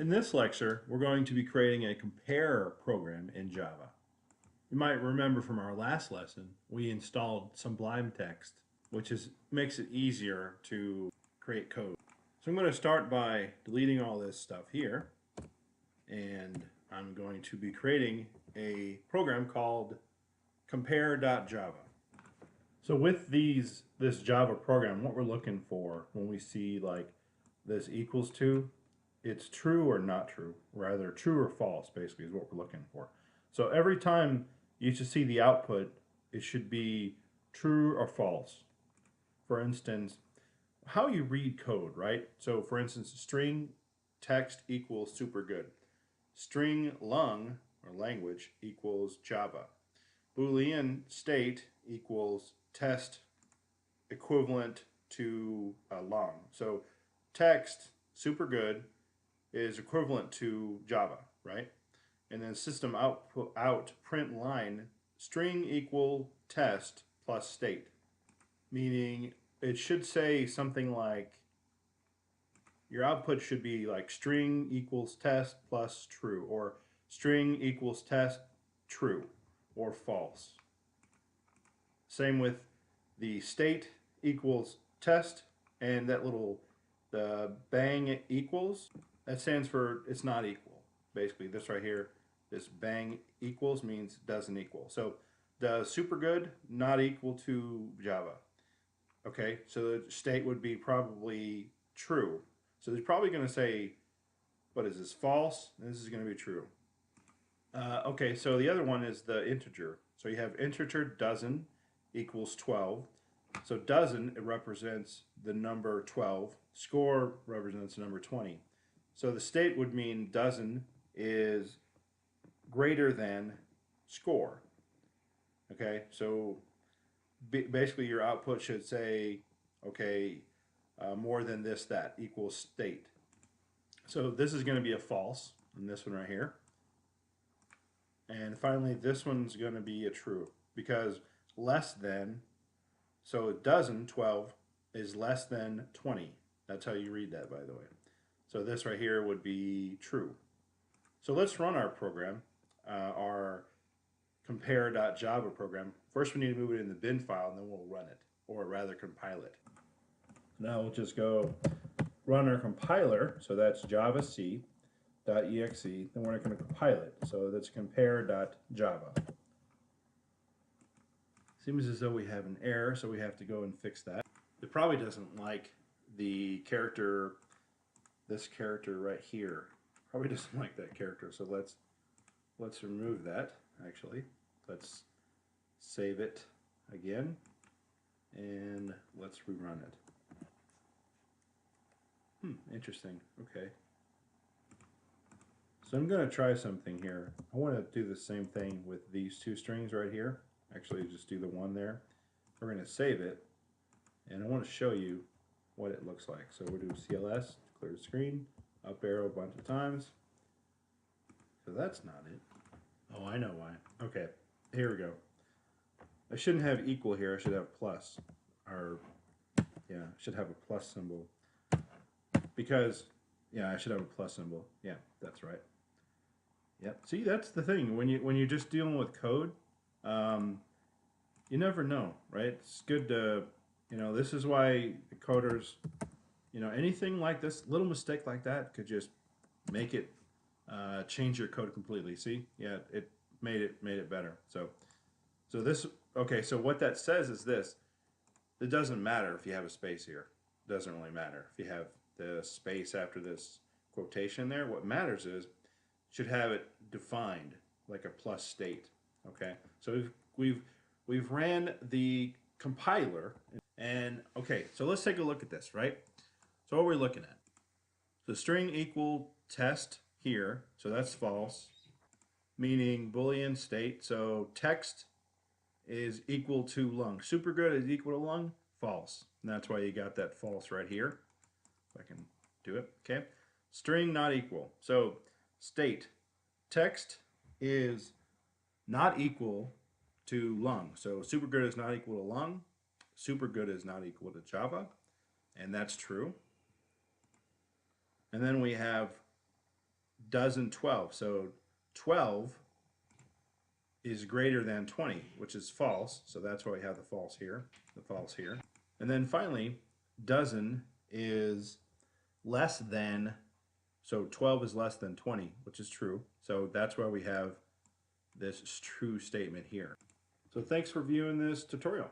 In this lecture, we're going to be creating a compare program in Java. You might remember from our last lesson, we installed Sublime Text, which makes it easier to create code. So I'm going to start by deleting all this stuff here, and I'm going to be creating a program called compare.java. So with this Java program, what we're looking for when we see like this equals to, it's true or not true, rather true or false basically is what we're looking for. So every time you should see the output, it should be true or false. For instance, how you read code, right? So for instance, string text equals super good. String lung or language equals Java. Boolean state equals test equivalent to long. So text super good is equivalent to Java, right? And then system output out print line string equal test plus state, meaning it should say something like your output should be like string equals test plus true, or string equals test true or false. Same with the state equals test, and that little the bang equals, that stands for it's not equal. Basically this right here, this bang equals means doesn't equal. So does super good not equal to Java? Okay, so the state would be probably true. So they're probably going to say, what is this, false? And this is going to be true. Okay, so the other one is the integer. So you have integer dozen equals 12. So dozen, it represents the number 12. Score represents the number 20. So the state would mean dozen is greater than score. Okay, so basically your output should say, okay, more than this, that equals state. So this is going to be a false, and this one right here. And finally, this one's going to be a true, because less than, so a dozen, 12, is less than 20. That's how you read that, by the way. So this right here would be true. So let's run our program, our compare.java program. First we need to move it in the bin file, and then we'll run it, or rather compile it. Now we'll just go run our compiler, so that's javac.exe, then we're going to compile it. So that's compare.java. Seems as though we have an error, so we have to go and fix that. It probably doesn't like the character, this character right here. Probably doesn't like that character, so let's remove that, actually. Let's save it again, and let's rerun it. Interesting, okay. So I'm going to try something here. I want to do the same thing with these two strings right here. Actually, just do the one there. We're going to save it, and I want to show you what it looks like. So we'll do CLS, clear the screen, up arrow a bunch of times. So that's not it. Oh, I know why. Okay, here we go. I shouldn't have equal here. I should have plus. Or, yeah, I should have a plus symbol. Because, yeah, I should have a plus symbol. Yeah, that's right. Yep. See, that's the thing. When you're just dealing with code, you never know, right? It's good to, this is why the coders, anything like this, little mistake like that could just make it change your code completely. See, yeah, it made it better. So this, okay. So what that says is this: it doesn't matter if you have a space here. It doesn't really matter if you have the space after this quotation there. What matters is should have it defined like a plus state. Okay, so we've ran the compiler, and okay, so let's take a look at this, right? So what we're looking at, so string equal test here, so that's false, meaning Boolean state. So text is equal to lung. Super good is equal to lung. False. And that's why you got that false right here. If I can do it. Okay. String not equal. So state text is not equal to lung. So super good is not equal to lung. Super good is not equal to Java. And that's true. And then we have dozen 12. So 12 is greater than 20, which is false. So that's why we have the false here, the false here. And then finally, dozen is less than, so 12 is less than 20, which is true. So that's why we have this true statement here. So thanks for viewing this tutorial.